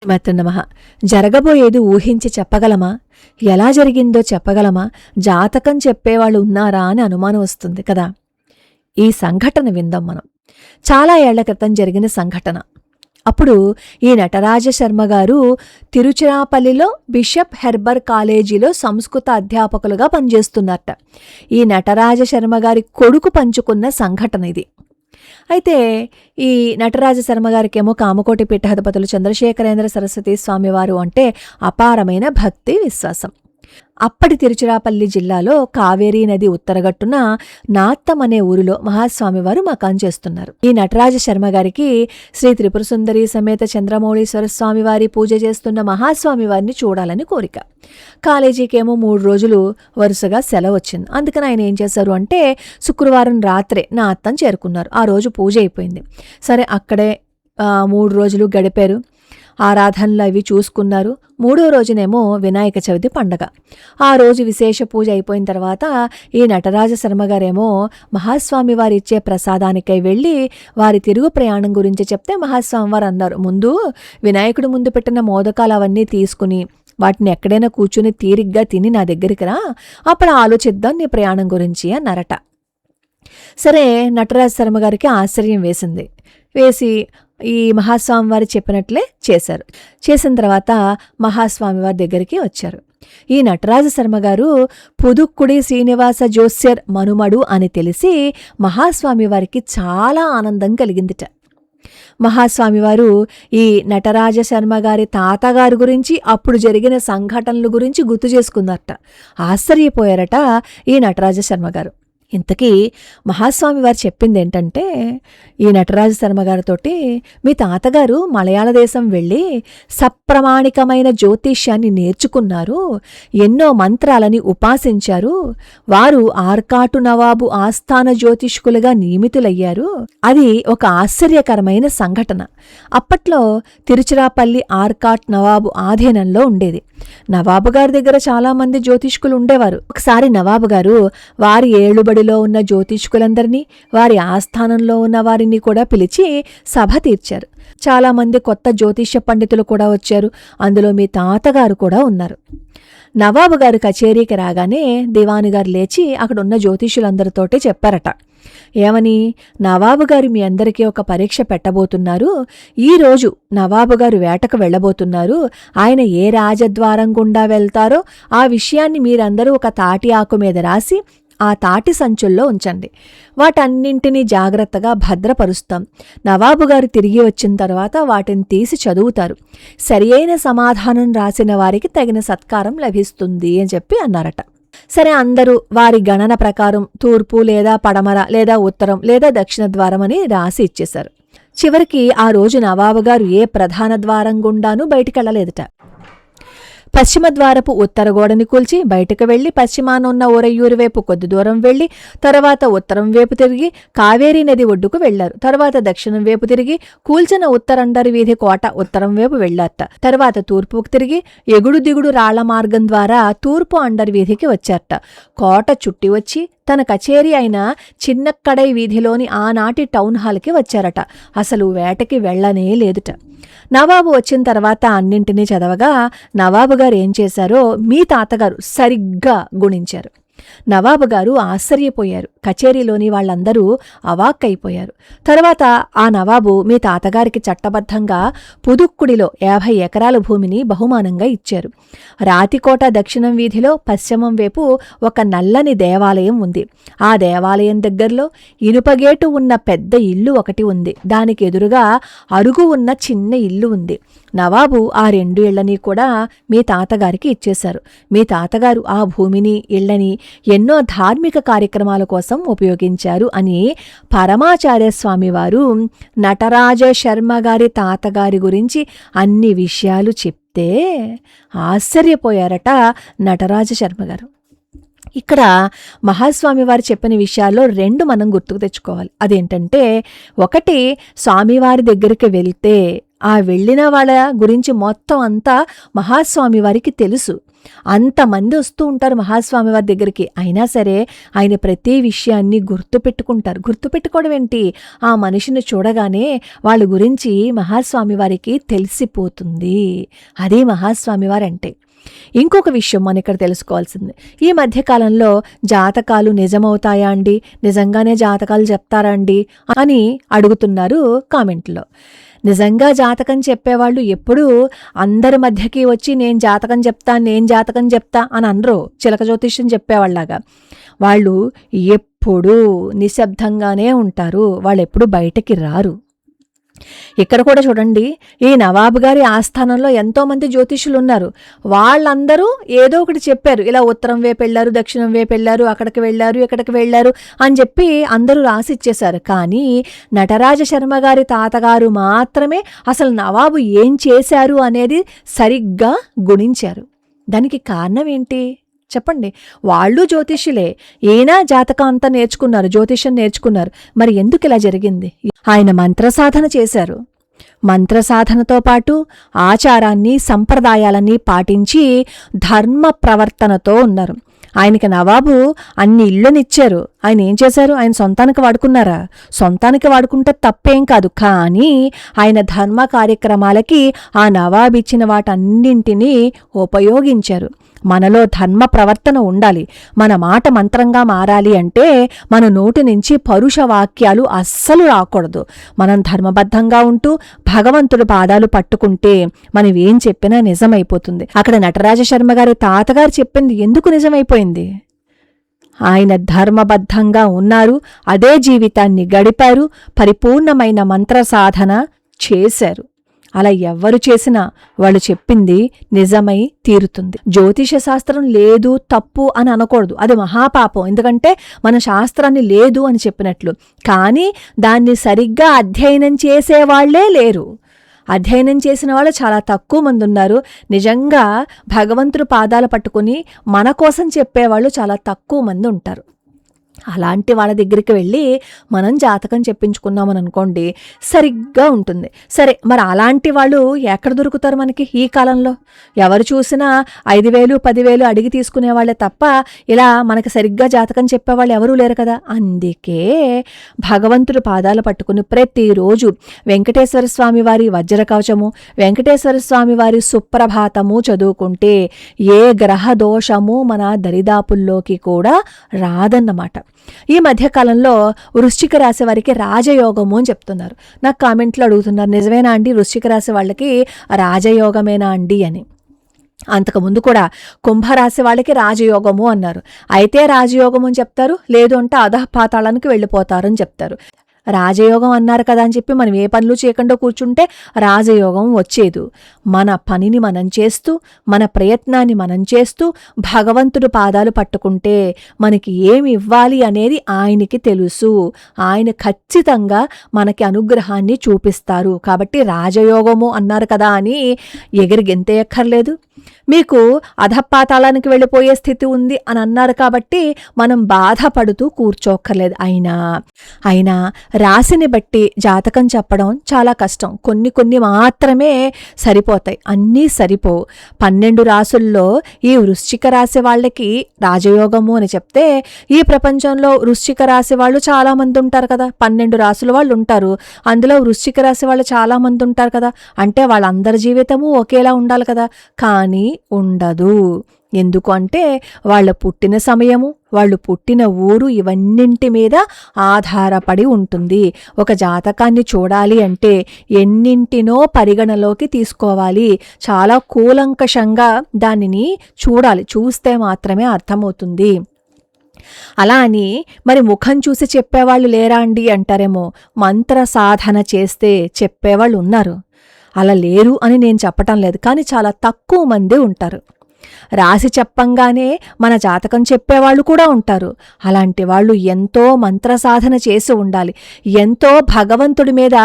శ్రీమాత్రే నమః. జరగబోయేది ఊహించి చెప్పగలమా? ఎలా జరిగిందో చెప్పగలమా? జాతకం చెప్పేవాళ్ళు ఉన్నారా అని అనుమానం వస్తుంది కదా. ఈ సంఘటన విందాం మనం. చాలా ఏళ్ల క్రితం జరిగిన సంఘటన. అప్పుడు ఈ నటరాజ శర్మ గారు తిరుచిరాపల్లిలో బిషప్ హెర్బర్ కాలేజీలో సంస్కృత అధ్యాపకులుగా పనిచేస్తున్నారట. ఈ నటరాజ శర్మ గారి కొడుకు పంచుకున్న సంఘటన ఇది. అయితే ఈ నటరాజ శర్మ గారికేమో కామకోటి పీఠాధిపతులు చంద్రశేఖరేంద్ర సరస్వతి స్వామివారు అంటే అపారమైన భక్తి విశ్వాసం. అప్పటి తిరుచిరాపల్లి జిల్లాలో కావేరీ నది ఉత్తరగట్టున నాత్తం అనే ఊరిలో మహాస్వామివారు మకాం చేస్తున్నారు. ఈ నటరాజ శర్మ గారికి శ్రీ త్రిపుర సుందరి సమేత చంద్రమౌళీశ్వర స్వామివారి పూజ చేస్తున్న మహాస్వామివారిని చూడాలని కోరిక. కాలేజీకేమో 3 రోజులు వరుసగా సెలవు వచ్చింది. అందుకని ఆయన ఏం చేశారు అంటే శుక్రవారం రాత్రే నాత్తం చేరుకున్నారు. ఆ రోజు పూజ అయిపోయింది. సరే అక్కడే 3 రోజులు గడిపారు. ఆరాధనలు అవి చూసుకున్నారు. 3వ రోజునేమో వినాయక చవితి పండగ. ఆ రోజు విశేష పూజ అయిపోయిన తర్వాత ఈ నటరాజ శర్మ గారేమో మహాస్వామి వారు ఇచ్చే ప్రసాదానికై వెళ్ళి వారి తిరుగు ప్రయాణం గురించి చెప్తే మహాస్వామి వారు అన్నారు, ముందు వినాయకుడి ముందు పెట్టిన మోదకాలు అవన్నీ తీసుకుని వాటిని ఎక్కడైనా కూర్చుని తీరిగ్గా తిని నా దగ్గరికి రా, అప్పుడు ఆలోచిద్దాం నీ ప్రయాణం గురించి అన్నారట. సరే నటరాజ శర్మ గారికి ఆశ్చర్యం వేసింది. వేసి ఈ మహాస్వామివారు చెప్పినట్లే చేశారు. చేసిన తర్వాత మహాస్వామివారి దగ్గరికి వచ్చారు. ఈ నటరాజ శర్మ గారు పుదుక్కుడి శ్రీనివాస జోస్యర్ మనుమడు అని తెలిసి మహాస్వామి వారికి చాలా ఆనందం కలిగిందిట. మహాస్వామివారు ఈ నటరాజ శర్మ గారి తాతగారి గురించి అప్పుడు జరిగిన సంఘటనల గురించి గుర్తు చేసుకున్నారట. ఆశ్చర్యపోయారట ఈ నటరాజ శర్మ గారు. ఇంతకీ మహాస్వామి వారు చెప్పింది ఏంటంటే, ఈ నటరాజ శర్మ గారితోటి మీ తాతగారు మలయాళ దేశం వెళ్ళి సప్రమాణికమైన జ్యోతిష్యాన్ని నేర్చుకున్నారు, ఎన్నో మంత్రాలని ఉపాసించారు, వారు ఆర్కాటు నవాబు ఆస్థాన జ్యోతిష్కులుగా నియమితులయ్యారు. అది ఒక ఆశ్చర్యకరమైన సంఘటన. అప్పట్లో తిరుచిరాపల్లి ఆర్కాట్ నవాబు ఆధీనంలో ఉండేది. నవాబు గారి దగ్గర చాలామంది జ్యోతిష్కులు ఉండేవారు. ఒకసారి నవాబు గారు వారి ఏలుబడిలో ఉన్న జ్యోతిష్కులందరినీ, వారి ఆస్థానంలో ఉన్న వారిని కూడా పిలిచి సభ తీర్చారు. చాలామంది కొత్త జ్యోతిష్య పండితులు కూడా వచ్చారు. అందులో మీ తాతగారు కూడా ఉన్నారు. నవాబు గారు కచేరీకి రాగానే దివాను గారు లేచి అక్కడున్న జ్యోతిష్యులందరితోటి చెప్పారట. ఏమని, నవాబు గారు మీ అందరికీ ఒక పరీక్ష పెట్టబోతున్నారు. ఈరోజు నవాబు గారు వేటకు వెళ్ళబోతున్నారు. ఆయన ఏ రాజద్వారం గుండా వెళ్తారో ఆ విషయాన్ని మీరందరూ ఒక తాటి ఆకు మీద రాసి ఆ తాటి సంచుల్లో ఉంచండి. వాటన్నింటినీ జాగ్రత్తగా భద్రపరుస్తాం. నవాబు గారు తిరిగి వచ్చిన తర్వాత వాటిని తీసి చదువుతారు. సరి అయిన సమాధానం రాసిన వారికి తగిన సత్కారం లభిస్తుంది అని చెప్పి అన్నారట. సరే అందరూ వారి గణన ప్రకారం తూర్పు లేదా పడమర లేదా ఉత్తరం లేదా దక్షిణ ద్వారం అని రాసి ఇచ్చేశారు. చివరికి ఆ రోజు నవాబు గారు ఏ ప్రధాన ద్వారం గుండానూ బయటికెళ్లలేదట. పశ్చిమ ద్వారపు ఉత్తర గోడని కూల్చి బయటకు వెళ్లి పశ్చిమాన ఉన్న ఊరయ్యూరు వైపు కొద్ది దూరం వెళ్లి తర్వాత ఉత్తరం వైపు తిరిగి కావేరీ నది ఒడ్డుకు వెళ్లారు. తర్వాత దక్షిణం వైపు తిరిగి కూల్చిన ఉత్తరండరి వీధి కోట ఉత్తరం వైపు వెళ్లారట. తర్వాత తూర్పుకు తిరిగి ఎగుడు దిగుడు రాళ్ల మార్గం ద్వారా తూర్పు అండర్ వీధికి వచ్చారట. కోట చుట్టి వచ్చి తన కచేరీ అయిన చిన్నక్కడై వీధిలోని ఆనాటి టౌన్ హాల్కి వచ్చారట. అసలు వేటకి వెళ్లనే లేదుట. నవాబు వచ్చిన తర్వాత అన్నింటినీ చదవగా నవాబు గారు ఏం చేశారో మీ తాతగారు సరిగ్గా గుణించారు. నవాబు గారు ఆశ్చర్యపోయారు. కచేరీలోని వాళ్ళందరూ అవాక్కైపోయారు. తర్వాత ఆ నవాబు మీ తాతగారికి చట్టబద్ధంగా పుదుక్కుడిలో 50 ఎకరాల భూమిని బహుమానంగా ఇచ్చారు. రాతికోట దక్షిణం వీధిలో పశ్చిమం వైపు ఒక నల్లని దేవాలయం ఉంది. ఆ దేవాలయం దగ్గరలో ఇనుపగేటు ఉన్న పెద్ద ఇల్లు ఒకటి ఉంది. దానికి ఎదురుగా అరుగు ఉన్న చిన్న ఇల్లు ఉంది. నవాబు ఆ 2 ఇళ్లని కూడా మీ తాతగారికి ఇచ్చేశారు. మీ తాతగారు ఆ భూమిని ఇళ్లని ఎన్నో ధార్మిక కార్యక్రమాల కోసం ఉపయోగించారు అని పరమాచార్య స్వామివారు నటరాజ శర్మ గారి తాతగారి గురించి అన్ని విషయాలు చెప్తే ఆశ్చర్యపోయారట నటరాజ శర్మ గారు. ఇక్కడ మహాస్వామి వారు చెప్పిన విషయాల్లో 2 మనం గుర్తుకు తెచ్చుకోవాలి. అదేంటంటే, ఒకటి స్వామివారి దగ్గరికి వెళ్తే ఆ వెళ్ళిన వాళ్ళ గురించి మొత్తం అంతా మహాస్వామి వారికి తెలుసు. అంతమంది వస్తూ ఉంటారు మహాస్వామి వారి దగ్గరికి. అయినా సరే ఆయన ప్రతి విషయాన్ని గుర్తుపెట్టుకుంటారు. గుర్తుపెట్టుకోవడం ఏంటి, ఆ మనిషిని చూడగానే వాళ్ళ గురించి మహాస్వామి వారికి తెలిసిపోతుంది. అదే మహాస్వామి వారంటే. ఇంకొక విషయం మనం ఇక్కడ తెలుసుకోవాల్సింది, ఈ మధ్యకాలంలో జాతకాలు నిజమవుతాయా అండి, నిజంగానే జాతకాలు చెప్తారా అండి అని అడుగుతున్నారు కామెంట్లో. నిజంగా జాతకం చెప్పేవాళ్ళు ఎప్పుడూ అందరి మధ్యకి వచ్చి నేను జాతకం చెప్తా అని అనరు. చిలక జ్యోతిష్యం చెప్పేవాళ్ళలాగా వాళ్ళు ఎప్పుడూ నిశ్శబ్దంగానే ఉంటారు. వాళ్ళు ఎప్పుడు బయటకి రారు. ఇక్కడ కూడా చూడండి, ఈ నవాబు గారి ఆస్థానంలో ఎంతోమంది జ్యోతిష్యులు ఉన్నారు. వాళ్ళందరూ ఏదో ఒకటి చెప్పారు. ఇలా ఉత్తరం వైపు వెళ్ళారు, దక్షిణం వైపు వెళ్ళారు, అక్కడికి వెళ్ళారు, ఇక్కడికి వెళ్ళారు అని చెప్పి అందరూ రాసి ఇచ్చేశారు. కానీ నటరాజ శర్మ గారి తాతగారు మాత్రమే అసలు నవాబు ఏం చేశారు అనేది సరిగ్గా గుణించారు. దానికి కారణం ఏంటి చెప్పండి? వాళ్ళు జ్యోతిష్యులే, ఈయన జాతకం అంతా నేర్చుకున్నారు, జ్యోతిష్యం నేర్చుకున్నారు. మరి ఎందుకు ఇలా జరిగింది? ఆయన మంత్రసాధన చేశారు. మంత్రసాధనతో పాటు ఆచారాన్ని సంప్రదాయాలన్నీ పాటించి ధర్మ ప్రవర్తనతో ఉన్నారు. ఆయనకి నవాబు అన్ని ఇళ్ళనిచ్చారు. ఆయన ఏం చేశారు? ఆయన సొంతానికి వాడుకున్నారా? సొంతానికి వాడుకుంటే తప్పేం కాదు. కానీ ఆయన ధర్మ కార్యక్రమాలకి ఆ నవాబు ఇచ్చిన వాటన్నింటినీ ఉపయోగించారు. మనలో ధర్మ ప్రవర్తన ఉండాలి. మన మాట మంత్రంగా మారాలి అంటే మన నోటి నుంచి పరుష వాక్యాలు అస్సలు రాకూడదు. మనం ధర్మబద్ధంగా ఉంటూ భగవంతుడి పాదాలు పట్టుకుంటే మనం ఏం చెప్పినా నిజమైపోతుంది. అక్కడ నటరాజ శర్మ గారి తాతగారు చెప్పింది ఎందుకు నిజమైపోయింది? ఆయన ధర్మబద్ధంగా ఉన్నారు, అదే జీవితాన్ని గడిపారు, పరిపూర్ణమైన మంత్ర సాధన చేశారు. అలా ఎవ్వరు చేసినా వాళ్ళు చెప్పింది నిజమై తీరుతుంది. జ్యోతిష శాస్త్రం లేదు, తప్పు అని అనకూడదు. అది మహాపాపం. ఎందుకంటే మన శాస్త్రాన్ని లేదు అని చెప్పినట్లు. కానీ దాన్ని సరిగ్గా అధ్యయనం చేసేవాళ్లే లేరు. అధ్యయనం చేసిన వాళ్ళు చాలా తక్కువ మంది ఉన్నారు. నిజంగా భగవంతుడు పాదాలు పట్టుకుని మన కోసం చెప్పేవాళ్ళు చాలా తక్కువ మంది ఉంటారు. అలాంటి వాళ్ళ దగ్గరికి వెళ్ళి మనం జాతకం చెప్పించుకున్నామని అనుకోండి, సరిగ్గా ఉంటుంది. సరే, మరి అలాంటి వాళ్ళు ఎక్కడ దొరుకుతారు మనకి ఈ కాలంలో? ఎవరు చూసినా 5,000 10,000 అడిగి తీసుకునే వాళ్ళే తప్ప ఇలా మనకి సరిగ్గా జాతకం చెప్పేవాళ్ళు ఎవరూ లేరు కదా. అందుకే భగవంతుడు పాదాలు పట్టుకుని ప్రతిరోజు వెంకటేశ్వర స్వామి వారి వజ్రకవచము, వెంకటేశ్వర స్వామి వారి సుప్రభాతము చదువుకుంటే ఏ గ్రహ దోషము మన దరిదాపుల్లోకి కూడా రాదన్నమాట. ఈ మధ్యకాలంలో వృశ్చిక రాశి వారికి రాజయోగము అని చెప్తున్నారు. నాకు కామెంట్లో అడుగుతున్నారు, నిజమేనా అండి వృశ్చిక రాశి వాళ్ళకి రాజయోగమేనా అండి అని. అంతకుముందు కూడా కుంభరాశి వాళ్ళకి రాజయోగము అన్నారు. అయితే రాజయోగము అని చెప్తారు, లేదు అంటే అధఃపాతాళానికి వెళ్ళిపోతారని చెప్తారు. రాజయోగం అన్నారు కదా అని చెప్పి మనం ఏ పనులు చేయకుండా కూర్చుంటే రాజయోగం వచ్చేదు. మన పనిని మనం చేస్తూ, మన ప్రయత్నాన్ని మనం చేస్తూ భగవంతుడు పాదాలు పట్టుకుంటే మనకి ఏమి ఇవ్వాలి అనేది ఆయనకి తెలుసు. ఆయన ఖచ్చితంగా మనకి అనుగ్రహాన్ని చూపిస్తారు. కాబట్టి రాజయోగము అన్నారు కదా అని ఎగిరి గెంతేయక్కర్లేదు. మీకు అధపాతాళానికి వెళ్ళిపోయే స్థితి ఉంది అని అన్నారు కాబట్టి మనం బాధపడుతూ కూర్చోక్కర్లేదు. అయినా రాశిని బట్టి జాతకం చెప్పడం చాలా కష్టం. కొన్ని మాత్రమే సరిపోతాయి, అన్నీ సరిపోవు. 12 రాసుల్లో ఈ వృశ్చిక రాశి వాళ్ళకి రాజయోగము అని చెప్తే, ఈ ప్రపంచంలో వృశ్చిక రాశి వాళ్ళు చాలా మంది ఉంటారు కదా. 12 రాసుల వాళ్ళు ఉంటారు, అందులో వృశ్చిక రాశి వాళ్ళు చాలా మంది ఉంటారు కదా. అంటే వాళ్ళందరి జీవితము ఒకేలా ఉండాలి కదా. కానీ ఉండదు. ఎందుకు అంటే వాళ్ళ పుట్టిన సమయము, వాళ్ళు పుట్టిన ఊరు, ఇవన్నింటి మీద ఆధారపడి ఉంటుంది. ఒక జాతకాన్ని చూడాలి అంటే ఎన్నింటినో పరిగణలోకి తీసుకోవాలి. చాలా కూలంకషంగా దానిని చూడాలి. చూస్తే మాత్రమే అర్థమవుతుంది. అలా అని మరి ముఖం చూసి చెప్పేవాళ్ళు లేరా అండి అంటారేమో. మంత్ర సాధన చేస్తే చెప్పేవాళ్ళు ఉన్నారు. అలా లేరు అని నేను చెప్పటం లేదు, కానీ చాలా తక్కువ మంది ఉంటారు. రాశి చెప్పంగానే మన జాతకం చెప్పేవాళ్ళు కూడా ఉంటారు. అలాంటి వాళ్ళు ఎంతో మంత్రసాధన చేసి ఉండాలి, ఎంతో భగవంతుడి మీద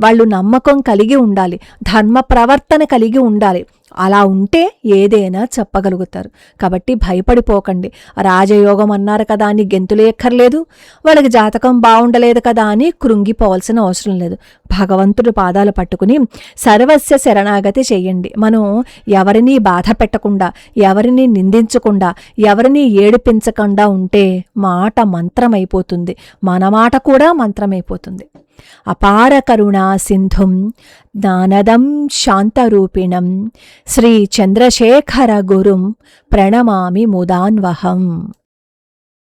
వాళ్ళు నమ్మకం కలిగి ఉండాలి, ధర్మ ప్రవర్తన కలిగి ఉండాలి. అలా ఉంటే ఏదైనా చెప్పగలుగుతారు. కాబట్టి భయపడిపోకండి. రాజయోగం అన్నారు కదా అని గెంతులేక్కర్లేదు, వాళ్ళకి జాతకం బాగుండలేదు కదా అని కృంగిపోవాల్సిన అవసరం లేదు. భగవంతుడి పాదాలు పట్టుకుని సర్వస్య శరణాగతి చెయ్యండి. మనం ఎవరినీ బాధ పెట్టకుండా, ఎవరినీ నిందించకుండా, ఎవరినీ ఏడిపించకుండా ఉంటే మాట మంత్రమైపోతుంది. మన మాట కూడా మంత్రమైపోతుంది. అపార కరుణా సింధుం జ్ఞానదం శాంతరూపిణం శ్రీ చంద్రశేఖర గురుం ప్రణమామి ముదాన్వహం.